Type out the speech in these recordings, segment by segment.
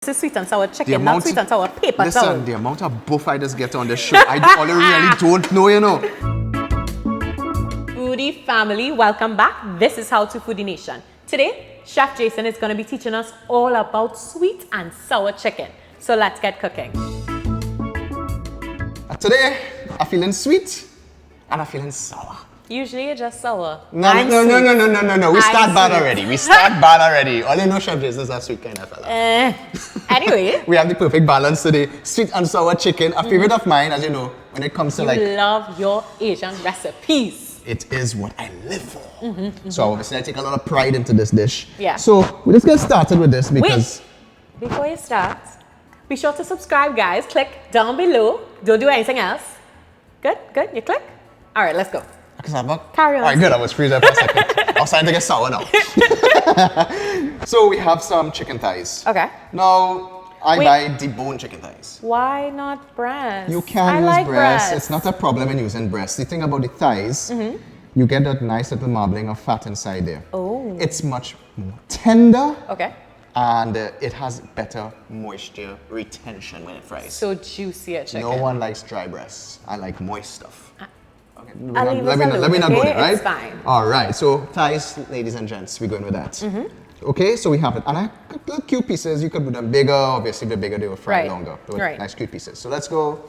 is sweet and sour chicken, not sweet and sour paper listen, towel. the amount of buff I just get on this show, I really don't know, you know. Foodie family, welcome back. This is How to Foodie Nation. Today, Chef Jason is going to be teaching us all about sweet and sour chicken. So let's get cooking. Today, I'm feeling sweet and I'm feeling sour. Usually you're just sour. No. We start bad already. All you know, Chef Jason is a sweet kind of fella. Anyway. We have the perfect balance today. Sweet and sour chicken, a favorite of mine, as you know, when it comes to You love your Asian recipes. It is what I live for. So obviously I take a lot of pride into this dish. Yeah. So we'll just get started with this because... Wait, before you start, be sure to subscribe, guys. Click down below. Don't do anything else. Good? You click? All right, let's go. Carry on. All right, good. I was freezing for a second. I was starting to get sour now. So we have some chicken thighs. Okay. Now, I buy deboned chicken thighs. Why not breast? You can use breast. It's not a problem in using breast. The thing about the thighs, you get that nice little marbling of fat inside there. Oh. It's much more tender. Okay. And it has better moisture retention when it fries. So juicier chicken. No one likes dry breasts. I like moist stuff. Okay. Let me not go there, right? It's fine. All right, so thighs, ladies and gents, we're going with that. Okay, so we have it. And I cut little cute pieces. You could do them bigger. Obviously, if they're bigger, they will fry longer. Nice cute pieces. So let's go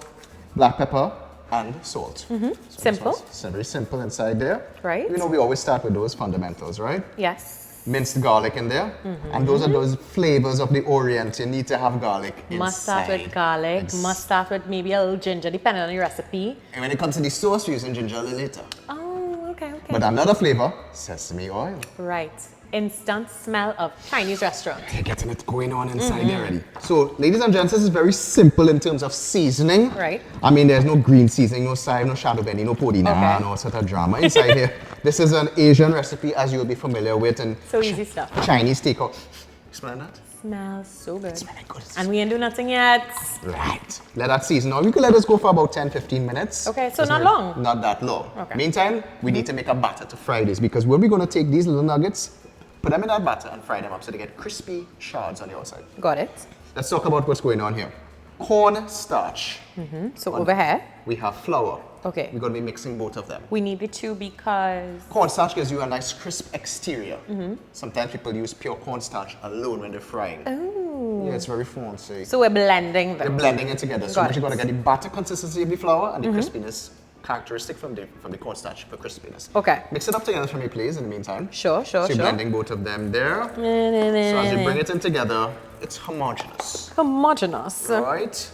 black pepper and salt. So simple. It's very simple inside there. Right. You know, we always start with those fundamentals, right? Yes. Minced garlic in there. And those are those flavors of the Orient. You need to have garlic inside. Must start with garlic. Must start with maybe a little ginger, depending on your recipe. And when it comes to the sauce, we're using ginger a little later. Oh, okay. But another flavor, sesame oil. Right. Instant smell of Chinese restaurant. They're getting it going on inside there already. So, ladies and gents, this is very simple in terms of seasoning. Right. I mean, there's no green seasoning, no side, no shadow benny, no podina, no sort of drama inside here. This is an Asian recipe, as you'll be familiar with. And so easy stuff. Chinese takeout. You smell that? Smells so good. It's smelling good. And we ain't do nothing yet. Right. Let that season. Now, we could let this go for about 10-15 minutes. Okay, so not long. Not that long. Okay. Meantime, we need to make a batter to fry this because we're going to take these little nuggets, put them in that batter and fry them up so they get crispy shards on the outside. Got it. Let's talk about what's going on here. Cornstarch. So over here, we have flour. Okay. We're going to be mixing both of them. we need the two because... Cornstarch gives you a nice crisp exterior. Sometimes people use pure cornstarch alone when they're frying. Oh. Yeah, it's very fancy. So we're blending them. They're blending it together. So Got you're it. going to get the batter consistency of the flour and the crispiness characteristic from the cornstarch for crispiness. Okay. Mix it up together for me, please, in the meantime. Sure. So you're blending both of them there. So as you bring it in together, it's homogeneous. Homogeneous. Right.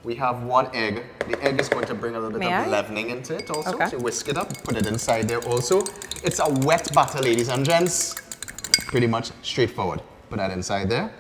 We have one egg. The egg is going to bring a little bit of leavening into it also. Okay. So whisk it up, put it inside there also. It's a wet batter, ladies and gents. Pretty much straightforward. Put that inside there.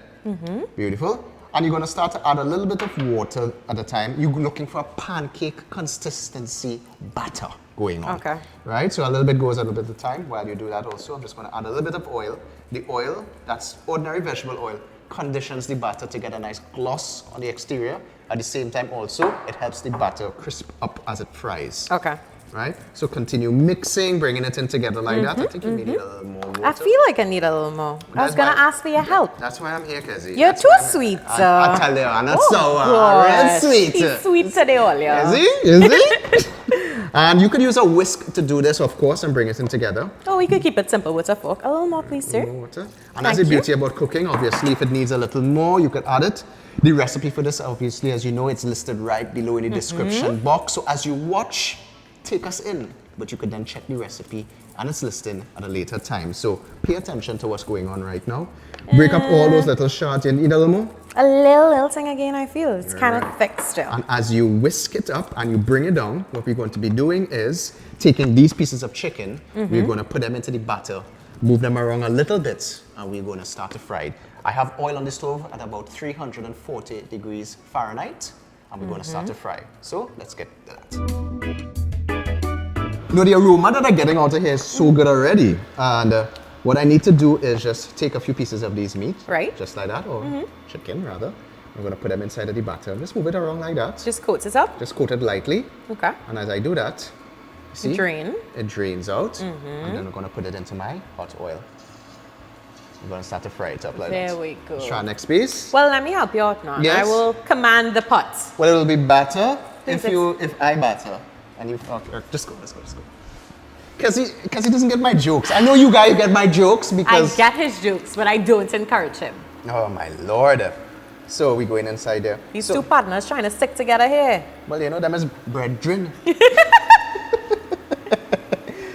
Beautiful. And you're going to start to add a little bit of water at a time. You're looking for a pancake consistency batter going on. Okay. Right? So a little bit goes at a bit of time. While you do that also, I'm just going to add a little bit of oil. The oil, that's ordinary vegetable oil, conditions the batter to get a nice gloss on the exterior. At the same time also, it helps the batter crisp up as it fries. Okay. Right? So continue mixing, bringing it in together like that. I think you need a little more water. I feel like I need a little more. I was going to ask for your help. That's why I'm here, Kezzy. You're too sweet. I tell you, I'm not sour. God. Real sweet. He's sweet today, all yeah. Is he? And you could use a whisk to do this, of course, and bring it in together. Oh, we could keep it simple with a fork. A little more, please, sir. More water. And that's the beauty about cooking. Obviously, if it needs a little more, you could add it. The recipe for this, obviously, as you know, it's listed right below in the description box. So as you watch, take us in. But you could then check the recipe and its listing at a later time. So pay attention to what's going on right now. Break up all those little shards. You need a little more? A little thing again, I feel. It's kind of thick still. And as you whisk it up and you bring it down, what we're going to be doing is taking these pieces of chicken, we're going to put them into the batter, move them around a little bit, and we're going to start to fry it. I have oil on the stove at about 340 degrees Fahrenheit, and we're going to start to fry. So let's get that. You know, the aroma that I'm getting out of here is so good already. And what I need to do is just take a few pieces of these meat. Right. Just like that, or chicken rather. I'm going to put them inside of the batter. Just move it around like that. Just coat it up? Just coat it lightly. Okay. And as I do that, see? Drain. It drains out. And then I'm going to put it into my hot oil. We're going to start to fry it up like There that. we go. Let's try next piece. Well, let me help you out now. Yes. I will command the pot. Well, it'll be batter if Since I batter. And you, okay, just go. Because he doesn't get my jokes. I know you guys get my jokes because... I get his jokes, but I don't encourage him. Oh, my Lord. So we're going inside there. These two partners trying to stick together here. Well, you know, them is brethren.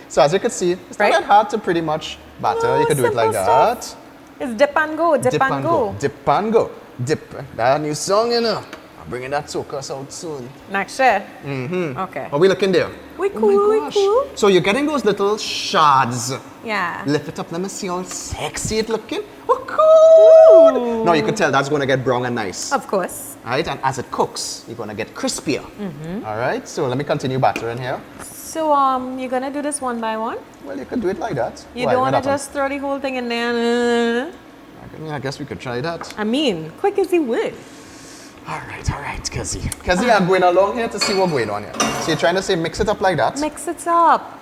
So as you can see, it's not that hard to pretty much batter. No, you can do it like simple that. It's dip and go, dip and go. Dip and go. Dip. That new song, you know. I'm bringing that soakers out soon. Next year? Mm-hmm. Okay. Are we looking there? We cool, we cool. So you're getting those little shards. Yeah. Lift it up, let me see how sexy it looking. Oh, cool. Ooh. Now you can tell that's going to get brown and nice. Of course. All right, and as it cooks, you're going to get crispier. All right, so let me continue battering here. So, you're gonna do this one by one? Well, you could do it like that. You don't want to just throw the whole thing in there? I guess we could try that. I mean, quick as he would. All right, Kezi. Kezi, I'm going along here to see what's going on here. So you're trying to say mix it up like that? Mix it up.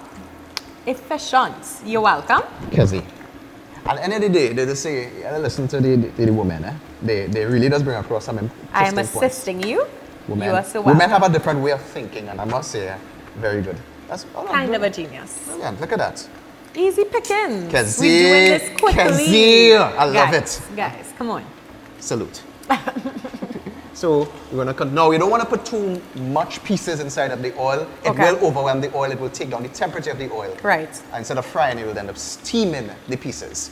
Efficient. You're welcome. Kezi. At the end of the day, they just say, you gotta listen to the women. They really does bring across some interesting I am points. assisting you. Women, You are so welcome. women have a different way of thinking, and I must say, very good. That's Kind of a genius. Brilliant. Look at that. Easy pickings. Kezi, We're doing this quickly. Kezi. I love it. Guys, come on. Salute. So we're gonna cut. No, you don't want to put too much pieces inside of the oil. It Okay. will overwhelm the oil. It will take down the temperature of the oil. Right. And instead of frying, it will end up steaming the pieces.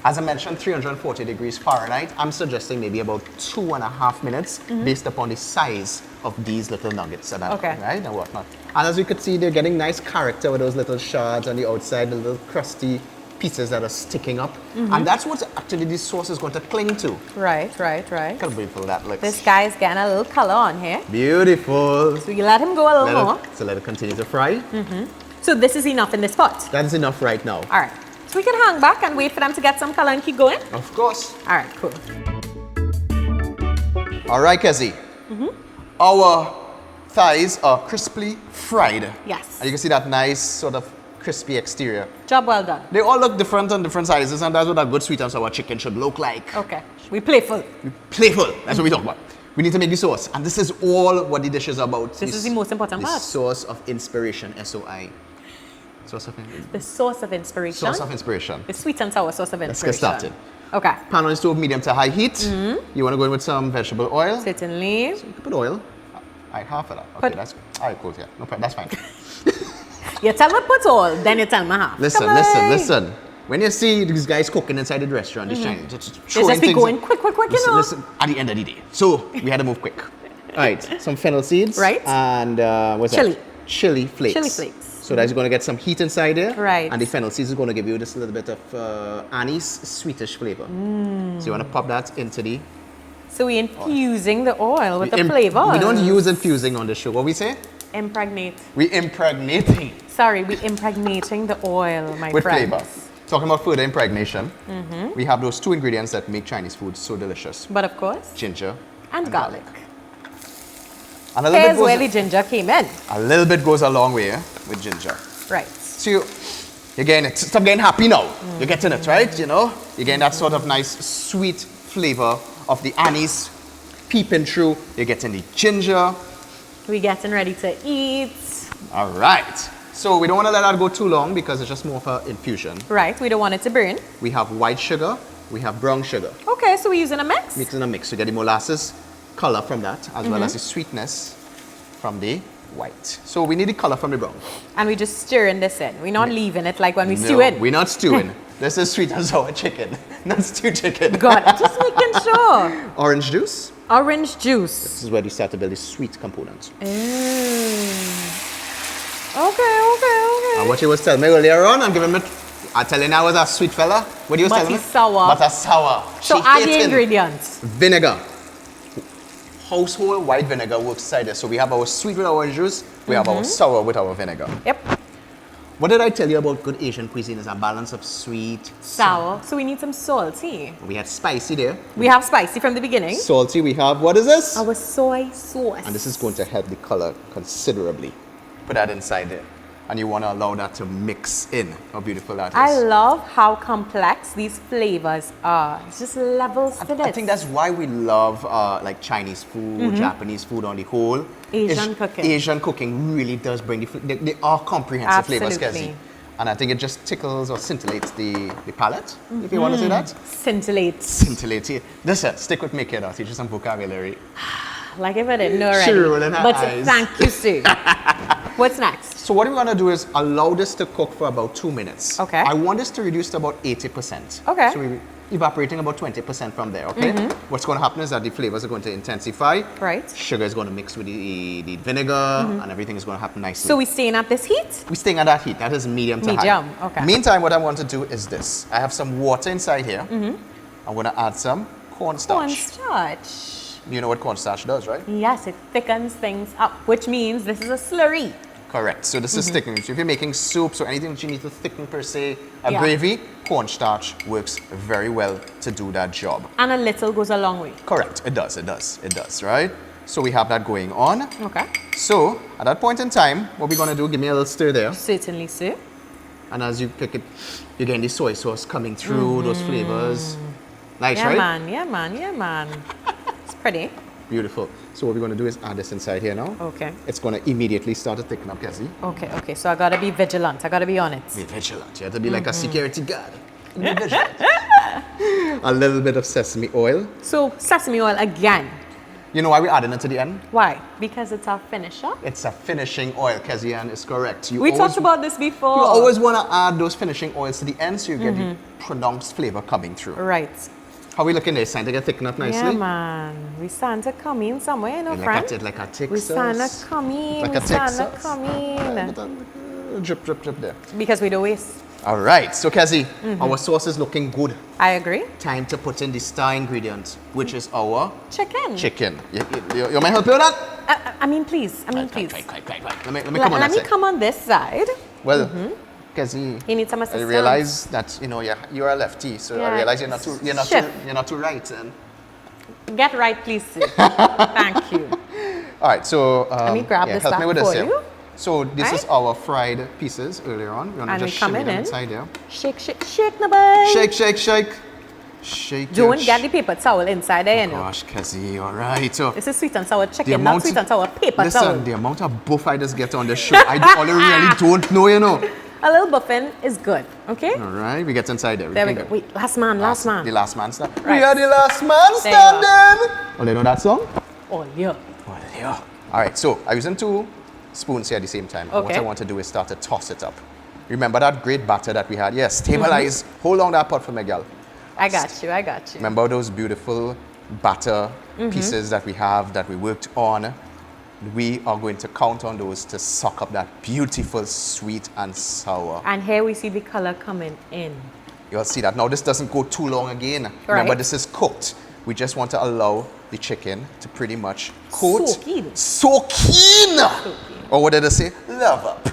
As I mentioned, 340 degrees Fahrenheit. I'm suggesting maybe about 2.5 minutes based upon the size of these little nuggets. And Okay. Right, and whatnot. And as you can see, they're getting nice character with those little shards on the outside, the little crusty pieces that are sticking up. And that's what actually this sauce is going to cling to. Right. Look how beautiful that looks. This guy's getting a little color on here. Beautiful. So you let him go a little more. So let it continue to fry. So this is enough in this pot. That is enough right now. All right. So we can hang back and wait for them to get some color and keep going. Of course. All right, cool. All right, Kezi. Our thighs are crisply fried. Yes. And you can see that nice sort of crispy exterior. Job well done. They all look different on different sizes, and that's what a good sweet and sour chicken should look like. Okay. We playful. Playful. That's what we talk about. We need to make the sauce. And this is all what the dish is about. This is the most important the part. Source of inspiration, SOI. Source of inspiration. The source of inspiration. Source of inspiration. The sweet and sour source of Let's inspiration. get started. Okay. Pan on the stove, medium to high heat. You want to go in with some vegetable oil. Certainly. You can put oil. I half of that. Okay, Put- that's good. All right, cool. Yeah, no problem. That's fine. You tell me put all, then you tell me half. Listen, Come on. listen. When you see these guys cooking inside the restaurant, they're trying to They just be going quick, listen, you know. listen, at the end of the day. So we had to move quick. All right, some fennel seeds. Right. And what's Chili. that? Chili flakes. Chili flakes. So that's going to get some heat inside there. Right. And the fennel seeds is going to give you just a little bit of anise, sweetish flavor. So you want to pop that into the... So we're infusing the oil with the flavor. We don't use infusing on the show. What we say? Impregnate. We impregnating Sorry, we're impregnating the oil, my with friends. flavor. Talking about further impregnation, we have those two ingredients that make Chinese food so delicious. But of course, Ginger and garlic. And a little, Here's bit where goes, the ginger came in. a little bit goes a long way with ginger. Right. So you're getting it. Stop getting happy now. You're getting it, right? You know? You're getting that sort of nice sweet flavor of the anise peeping through. You're getting the ginger. We're getting ready to eat. All right. So we don't want to let that go too long because it's just more of an infusion. Right, we don't want it to burn. We have white sugar. We have brown sugar. Okay, so we're using a mix. Mix in a mix to get the molasses color from that as well as the sweetness from the white. So we need the color from the brown. And we're just stirring this in. We're not leaving it like when we stew it. We're not stewing. This is sweet and sour chicken, not stewed chicken. Got it. Just making sure. Orange juice. Orange juice. This is where you start to build the sweet component. Okay. And what you was telling me earlier on, I'm telling you I was a sweet fella. What you was But telling me? he's sour. But a sour. So She add the hating. ingredients. Vinegar. Household white vinegar works inside there. So we have our sweet with our orange juice. We have our sour with our vinegar. Yep. What did I tell you about good Asian cuisine? Is a balance of sweet, Sour. So we need some salty. We had spicy there. We have spicy from the beginning. Salty, we have, what is this? Our soy sauce. And this is going to help the color considerably. Put that inside there. and you want to allow that to mix in. How beautiful that is. I love how complex these flavors are. It's just levels to this. I think that's why we love like Chinese food, Japanese food on the whole. Asian cooking. Asian cooking really does bring they are comprehensive flavors, Kezi. And I think it just tickles or scintillates the palate, if you want to say that. Scintillates. Scintillates. Listen, stick with me, kid. I'll teach you some vocabulary. Like if I didn't know already. Sure, in her but eyes. Thank you, Sue. What's next? So what we're going to do is allow this to cook for about 2 minutes. Okay. I want this to reduce to about 80%. Okay. So we're evaporating about 20% from there, okay? What's going to happen is that the flavors are going to intensify. Right. Sugar is going to mix with the vinegar, and everything is going to happen nicely. So we're staying at this heat? We're staying at that heat. That is medium to high. Medium, okay. Meantime, what I want to do is this. I have some water inside here. I'm going to add some cornstarch. Cornstarch. You know what cornstarch does, right? Yes, it thickens things up, which means this is a slurry. Correct. So this is thickening. So if you're making soups or anything that you need to thicken per se, a Yeah. gravy, cornstarch works very well to do that job. And a little goes a long way. Correct. It does, right? So we have that going on. Okay. So at that point in time, what we're going to do, give me a little stir there. Certainly, Sue. And as you pick it, you're getting the soy sauce coming through, those flavors. Nice, Yeah, right? man. Yeah, man. Yeah, man. It's pretty. Beautiful. So what we're going to do is add this inside here now. Okay. It's going to immediately start to thicken up, Cassie. Okay. So I gotta be vigilant. I gotta be on it. Be vigilant. You have to be like a security guard. Be vigilant. A little bit of sesame oil. So sesame oil again. You know why we're adding it to the end? Why? Because it's our finisher. It's a finishing oil. Kezian is correct. We talked about this before. You always want to add those finishing oils to the end so you get the pronounced flavor coming through. Right. How are we looking there? Starting to get thickened up nicely? Yeah, man. We starting to come in somewhere, you know, friend. Like a Texas. We starting to come in. Like we a starting to Texas. come in. Drip, drip, drip there. Because we don't waste. All right. So, Kezi, our sauce is looking good. I agree. Time to put in the star ingredient, which is our Chicken. chicken. You might help me with that? I mean, please. please. Quite. Let me come on Let that me side. come on this side. Well, Kezi, You need some I assistance. realize that you're a lefty, so Yeah. I realize you're not too right. And Get right, please, Sue. Thank you. all right, so Let me grab this help me back with this for here. you. So this is our fried pieces earlier on. We're gonna And we just come shimmy in them in. inside here. Shake, the boy. Shake. Don't get the paper towel inside there, you know. Gosh, Kezi, all right. So This is sweet and sour the chicken, not sweet and sour paper towel. listen, the amount of buff I just get on the show, I really don't know, you know. A little buffin is good, okay? All right, we get inside there. There we can go. Wait, last man. The last man stand. Right. We are the last man There you go. standing. Oh, you know that song? Oh, yeah. Well, yeah. All right, so I'm using 2 spoons here at the same time. And what Okay. I want to do is start to toss it up. Remember that great batter that we had? Yes, stabilize. Hold on that pot for me, gal. I got you. Remember those beautiful batter pieces that we have that we worked on? We are going to count on those to suck up that beautiful sweet and sour. And here we see the color coming in. You'll see that. Now this doesn't go too long again. Right. Remember, this is cooked. We just want to allow the chicken to pretty much coat. Soak in. Or what did I say? Love up.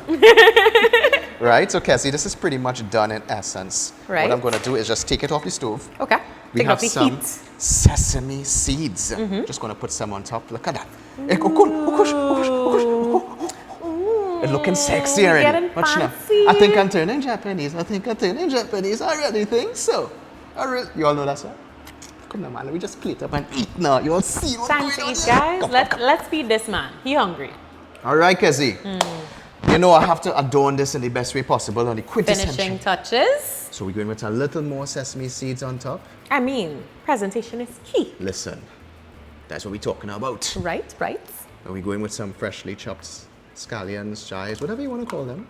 Right? So, Cassie, this is pretty much done in essence. Right. What I'm going to do is just take it off the stove. Okay. We Take have off the some heat. sesame seeds. Just going to put some on top. Look at that. It's looking sexy already. Getting Watch now. fancy. I think I'm turning Japanese. I already think so. You all know that song? Come on, man. Let me just plate up and eat now. You all see what's Time going to on eat, there? guys. Come. Let's feed this man. He hungry. All right, Cassie. You know I have to adorn this in the best way possible on the quintessential. Finishing touches. So we're going with a little more sesame seeds on top. I mean, presentation is key. Listen, that's what we're talking about. Right. And we're going with some freshly chopped scallions, chives, whatever you want to call them.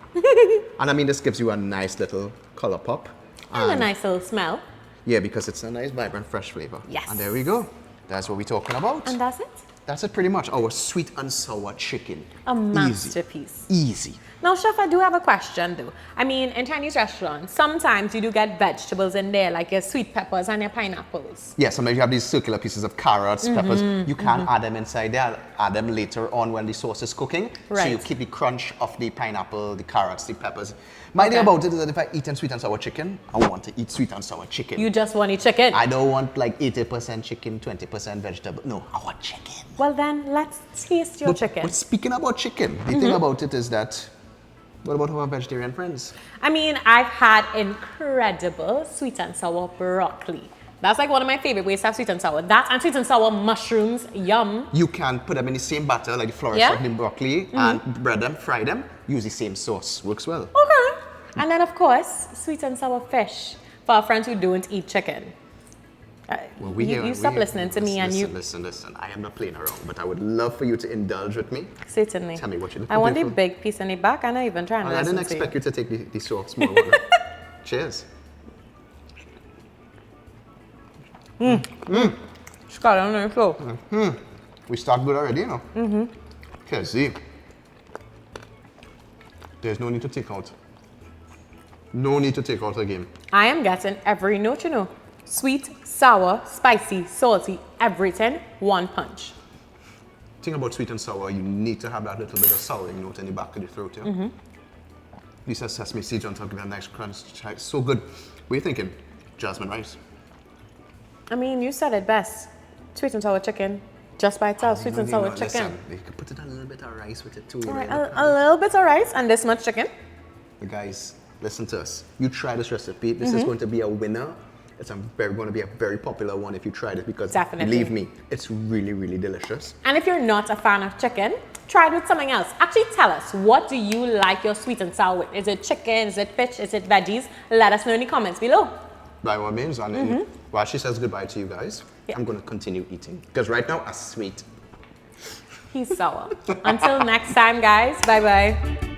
And I mean, this gives you a nice little color pop. And a nice little smell. Yeah, because it's a nice, vibrant, fresh flavor. Yes. And there we go. That's what we're talking about. And that's it. That's it pretty much. Our sweet and sour chicken. A masterpiece. Easy. Now, Chef, I do have a question though. I mean, in Chinese restaurants, sometimes you do get vegetables in there, like your sweet peppers and your pineapples. Yeah, sometimes you have these circular pieces of carrots, peppers. You can add them inside there. Add them later on when the sauce is cooking. So Right. you keep the crunch of the pineapple, the carrots, the peppers. My idea about it is that if I eat sweet and sour chicken, I want to eat sweet and sour chicken. You just want your chicken. I don't want like 80% chicken, 20% vegetable. No, I want chicken. Well then, let's taste your chicken. But speaking about chicken, the thing about it is that What about our vegetarian friends? I mean, I've had incredible sweet and sour broccoli. That's like one of my favorite ways to have sweet and sour. That and sweet and sour mushrooms, yum. You can put them in the same batter, like the florist of the broccoli, and bread them, fry them, use the same sauce. Works well. Okay. And then, of course, sweet and sour fish for our friends who don't eat chicken. Well, you stop listening to me and you... Listen. I am not playing around, but I would love for you to indulge with me. Certainly. Tell me what you're looking for. I want the big piece in the back. I'm not even trying to I didn't expect you to take the soft, small one. Cheers. Scallions, so. We start good already, you know? Okay, see. There's no need to take out. No need to take out again. I am getting every note, you know. Sweet, sour, spicy, salty, everything, one punch. Thing about sweet and sour, you need to have that little bit of souring note in the back of the throat, yeah? These are sesame seeds on top, give it a nice crunch. It's so good. What are you thinking? Jasmine rice? I mean, you said it best. Sweet and sour chicken, just by itself, sweet and sour chicken. Listen, you can put it a little bit of rice with it too. All right, a little bit of rice and this much chicken. But guys, listen to us. You try this recipe. This is going to be a winner. It's going to be a very popular one if you tried it because believe me, it's really, really delicious. And if you're not a fan of chicken, try it with something else. Actually, tell us, what do you like your sweet and sour with? Is it chicken? Is it fish? Is it veggies? Let us know in the comments below. By all means, and while she says goodbye to you guys, I'm going to continue eating because right now I'm sweet. He's sour. Until next time, guys. Bye-bye.